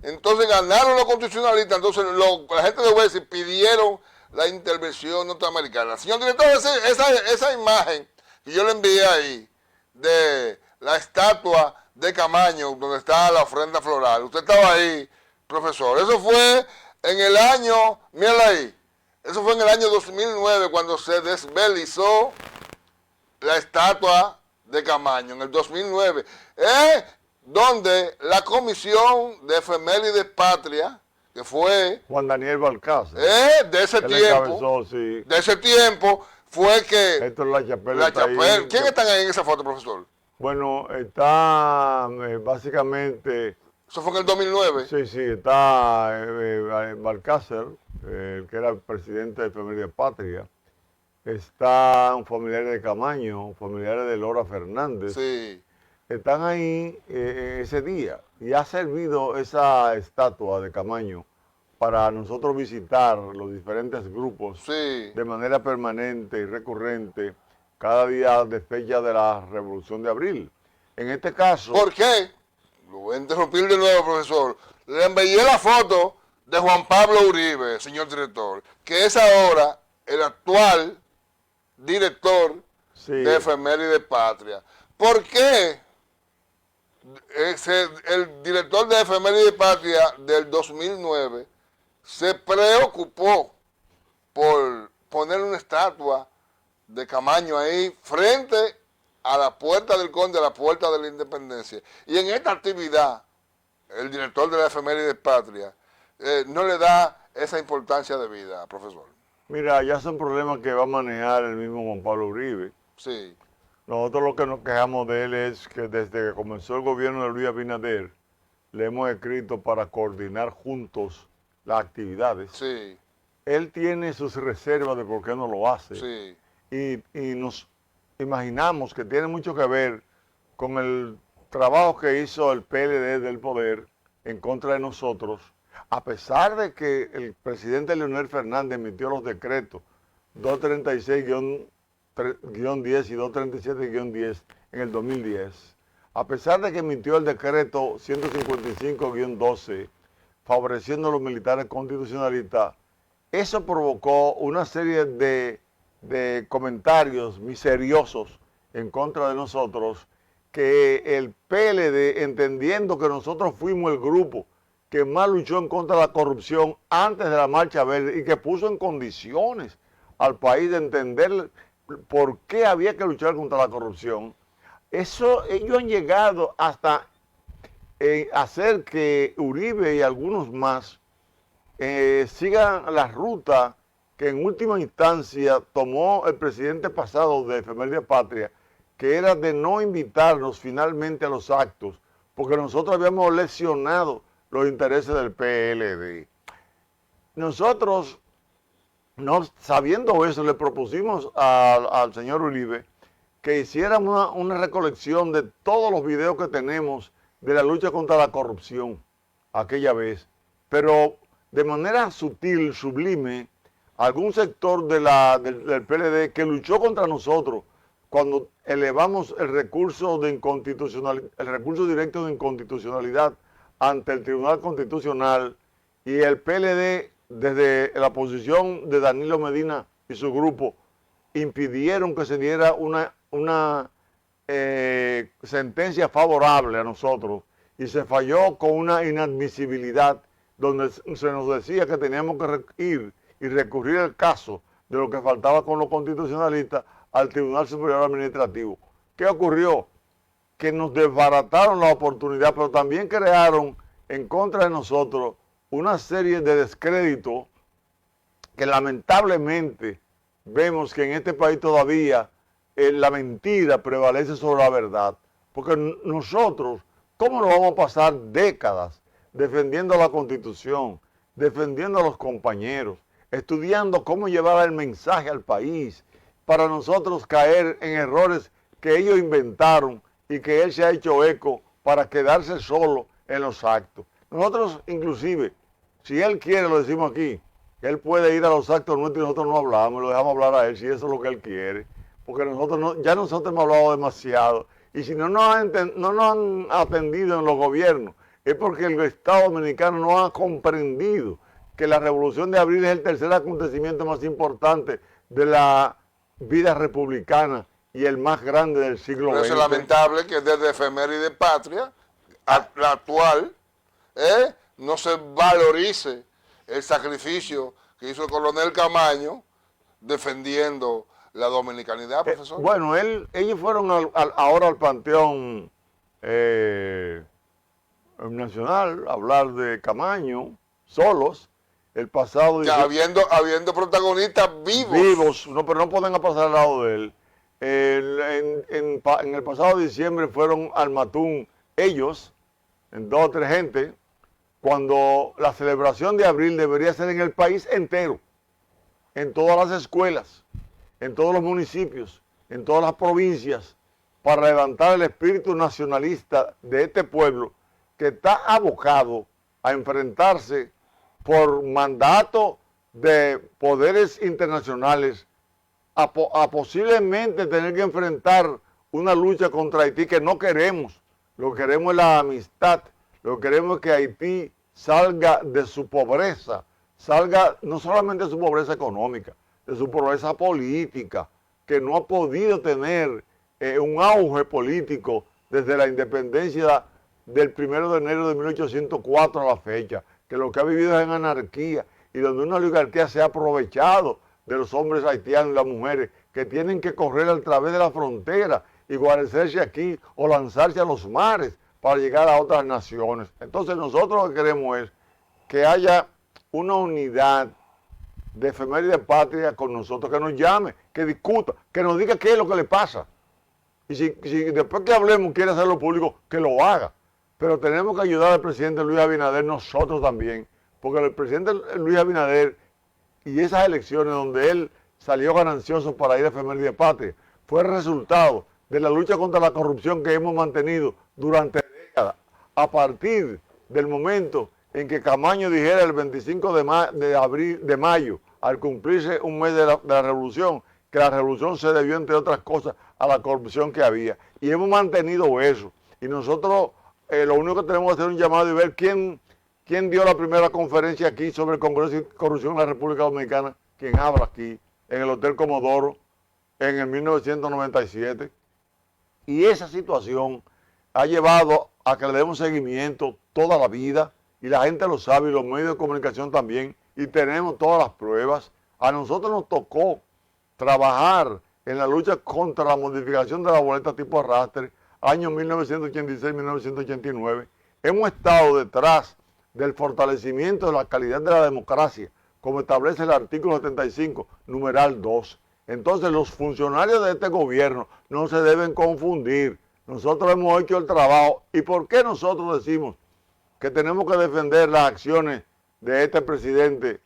Entonces ganaron los constitucionalistas, entonces la gente de West pidieron la intervención norteamericana. Señor director, esa imagen que yo le envié ahí, de la estatua de Camaño, donde está la ofrenda floral, usted estaba ahí, profesor, eso fue en el año, mírala ahí, eso fue en el año 2009, cuando se desvelizó la estatua de Camaño, en el 2009, donde la Comisión de Efemérides Patria, que fue Juan Daniel Balcázar, de ese tiempo, fue que Héctor Lachapelle, ¿quién están ahí en esa foto, profesor? Bueno, está básicamente... ¿Eso fue en el 2009? Sí, está Balcázar, el que era el presidente de Efemérides Patria. Está un familiar de Camaño, familiares de Lora Fernández. Sí. Están ahí ese día y ha servido esa estatua de Camaño para nosotros visitar los diferentes grupos de manera permanente y recurrente cada día de fecha de la Revolución de Abril. En este caso... ¿Por qué? Lo voy a interrumpir de nuevo, profesor. Le envié la foto de Juan Pablo Uribe, señor director, que es ahora el actual director de Efemérides Patria. ¿Por qué el director de Efemérides Patria del 2009 se preocupó por poner una estatua de Camaño ahí frente a la puerta del Conde, a la puerta de la Independencia? Y en esta actividad, el director de la Efemérides Patria no le da esa importancia de vida, profesor. Mira, ya son problemas que va a manejar el mismo Juan Pablo Uribe. Sí. Nosotros lo que nos quejamos de él es que desde que comenzó el gobierno de Luis Abinader, le hemos escrito para coordinar juntos las actividades. Sí. Él tiene sus reservas de por qué no lo hace. Sí. Y nos imaginamos que tiene mucho que ver con el trabajo que hizo el PLD del poder en contra de nosotros, a pesar de que el presidente Leonel Fernández emitió los decretos 236-10 y 237-10 en el 2010, a pesar de que emitió el decreto 155-12 favoreciendo a los militares constitucionalistas, eso provocó una serie de comentarios miseriosos en contra de nosotros, que el PLD, entendiendo que nosotros fuimos el grupo que más luchó en contra de la corrupción antes de la Marcha Verde y que puso en condiciones al país de entender por qué había que luchar contra la corrupción, ellos han llegado hasta hacer que Uribe y algunos más sigan la ruta que en última instancia tomó el presidente pasado de Efemérides Patria, que era de no invitarnos finalmente a los actos, porque nosotros habíamos lesionado los intereses del PLD. Nosotros, no sabiendo eso, le propusimos al señor Uribe que hiciéramos una recolección de todos los videos que tenemos de la lucha contra la corrupción aquella vez, pero de manera sutil, sublime, algún sector del PLD que luchó contra nosotros cuando elevamos el recurso directo de inconstitucionalidad ante el Tribunal Constitucional, y el PLD desde la posición de Danilo Medina y su grupo impidieron que se diera una sentencia favorable a nosotros, y se falló con una inadmisibilidad donde se nos decía que teníamos que ir y recurrir el caso de lo que faltaba con los constitucionalistas al Tribunal Superior Administrativo. ¿Qué ocurrió? Que nos desbarataron la oportunidad, pero también crearon en contra de nosotros una serie de descréditos que lamentablemente vemos que en este país todavía la mentira prevalece sobre la verdad. Porque nosotros, ¿cómo nos vamos a pasar décadas defendiendo la Constitución, defendiendo a los compañeros, estudiando cómo llevar el mensaje al país, para nosotros caer en errores que ellos inventaron y que él se ha hecho eco para quedarse solo en los actos? Nosotros, inclusive, si él quiere, lo decimos aquí, él puede ir a los actos nuestros y nosotros no hablamos, lo dejamos hablar a él si eso es lo que él quiere, porque ya nosotros hemos hablado demasiado, y si no nos han atendido en los gobiernos, es porque el Estado dominicano no ha comprendido que la Revolución de Abril es el tercer acontecimiento más importante de la vida republicana y el más grande del siglo Por eso es XX. lamentable que desde Efeméride Patria, la actual, no se valorice el sacrificio que hizo el coronel Camaño defendiendo la dominicanidad, profesor. Bueno, ellos fueron ahora al Panteón Nacional a hablar de Camaño, solos, el pasado... Que habiendo protagonistas vivos, no, pero no pueden pasar al lado de él. En el pasado diciembre fueron al Matún ellos, en 2 o 3 gente, cuando la celebración de abril debería ser en el país entero, en todas las escuelas, en todos los municipios, en todas las provincias, para levantar el espíritu nacionalista de este pueblo que está abocado a enfrentarse por mandato de poderes internacionales a posiblemente tener que enfrentar una lucha contra Haití que no queremos. Lo que queremos es la amistad, lo que queremos es que Haití salga de su pobreza, salga no solamente de su pobreza económica, de su pobreza política, que no ha podido tener un auge político desde la independencia del 1 de enero de 1804 a la fecha, que lo que ha vivido es en anarquía y donde una oligarquía se ha aprovechado de los hombres haitianos y las mujeres que tienen que correr a través de la frontera y guarecerse aquí o lanzarse a los mares para llegar a otras naciones. Entonces nosotros lo que queremos es que haya una unidad de Efeméride Patria con nosotros, que nos llame, que discuta, que nos diga qué es lo que le pasa. Y si después que hablemos quiere hacerlo público, que lo haga. Pero tenemos que ayudar al presidente Luis Abinader nosotros también, porque el presidente Luis Abinader y esas elecciones donde él salió ganancioso para ir a Efeméride Patria, fue el resultado de la lucha contra la corrupción que hemos mantenido durante décadas, a partir del momento en que Camaño dijera el 25 de mayo, al cumplirse un mes de la revolución, que la revolución se debió, entre otras cosas, a la corrupción que había. Y hemos mantenido eso. Y nosotros lo único que tenemos que hacer es un llamado y ver quién dio la primera conferencia aquí sobre el Congreso y corrupción en la República Dominicana, quien habla aquí, en el Hotel Comodoro, en el 1997. Y esa situación ha llevado a que le demos seguimiento toda la vida, y la gente lo sabe, y los medios de comunicación también, y tenemos todas las pruebas. A nosotros nos tocó trabajar en la lucha contra la modificación de la boleta tipo arrastre, años 1986-1989. Hemos estado detrás del fortalecimiento de la calidad de la democracia, como establece el artículo 75, numeral 2. Entonces los funcionarios de este gobierno no se deben confundir. Nosotros hemos hecho el trabajo. ¿Y por qué nosotros decimos que tenemos que defender las acciones de este presidente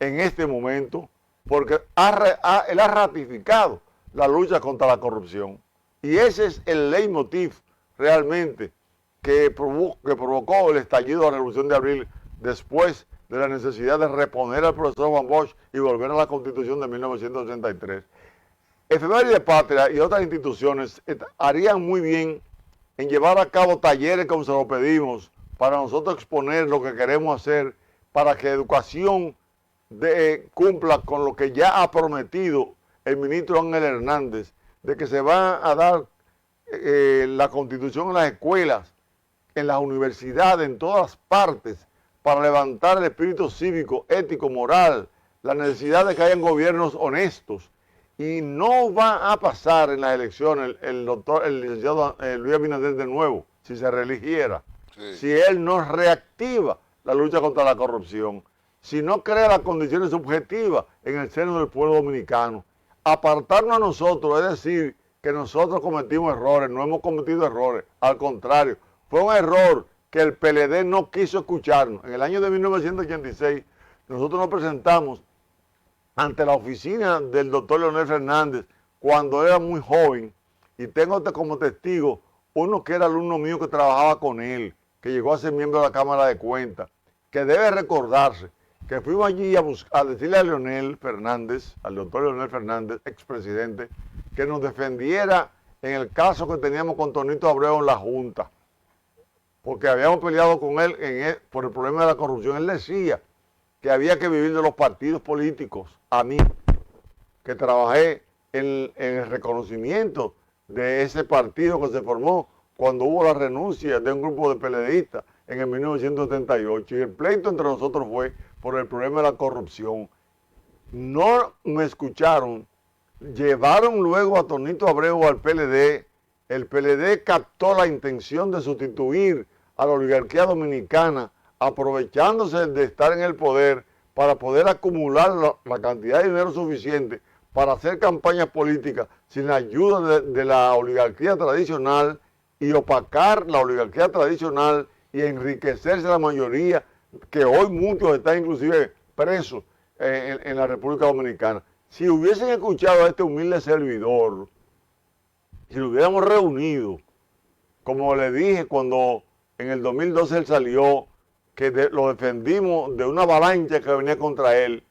en este momento? Porque él ha ratificado la lucha contra la corrupción. Y ese es el leitmotiv realmente que provocó el estallido de la Revolución de Abril después de la necesidad de reponer al profesor Juan Bosch y volver a la Constitución de 1983. Efeméride Patria y otras instituciones harían muy bien en llevar a cabo talleres como se lo pedimos para nosotros exponer lo que queremos hacer para que educación cumpla con lo que ya ha prometido el ministro Ángel Hernández, de que se va a dar la Constitución en las escuelas, en las universidades, en todas partes, para levantar el espíritu cívico, ético, moral, la necesidad de que hayan gobiernos honestos. Y no va a pasar en las elecciones el licenciado Luis Abinader de nuevo, si se reeligiera, si él no reactiva la lucha contra la corrupción, si no crea las condiciones objetivas en el seno del pueblo dominicano. Apartarnos a nosotros, es decir, que nosotros cometimos errores, no hemos cometido errores, al contrario, fue un error que el PLD no quiso escucharnos. En el año de 1986, nosotros nos presentamos ante la oficina del doctor Leonel Fernández cuando era muy joven, y tengo como testigo uno que era alumno mío que trabajaba con él, que llegó a ser miembro de la Cámara de Cuentas, que debe recordarse que fuimos allí a decirle a Leonel Fernández, al doctor Leonel Fernández, expresidente, que nos defendiera en el caso que teníamos con Tonito Abreu en la Junta, porque habíamos peleado con él por el problema de la corrupción. Él decía que había que vivir de los partidos políticos. A mí, que trabajé en el reconocimiento de ese partido que se formó cuando hubo la renuncia de un grupo de PLDistas en el 1978, y el pleito entre nosotros fue por el problema de la corrupción. No me escucharon, llevaron luego a Tonito Abreu al PLD, el PLD captó la intención de sustituir a la oligarquía dominicana, aprovechándose de estar en el poder para poder acumular la cantidad de dinero suficiente para hacer campañas políticas sin la ayuda de la oligarquía tradicional y opacar la oligarquía tradicional y enriquecerse la mayoría, que hoy muchos están inclusive presos en la República Dominicana. Si hubiesen escuchado a este humilde servidor, si lo hubiéramos reunido, como le dije cuando en el 2012 él salió, que lo defendimos de una avalancha que venía contra él,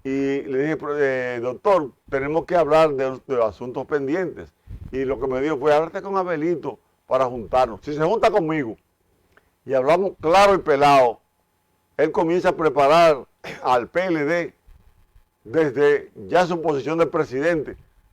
y le dije, doctor, tenemos que hablar de asuntos pendientes. Y lo que me dijo fue, háblate con Abelito para juntarnos. Si se junta conmigo y hablamos claro y pelado, él comienza a preparar al PLD desde ya su posición de presidente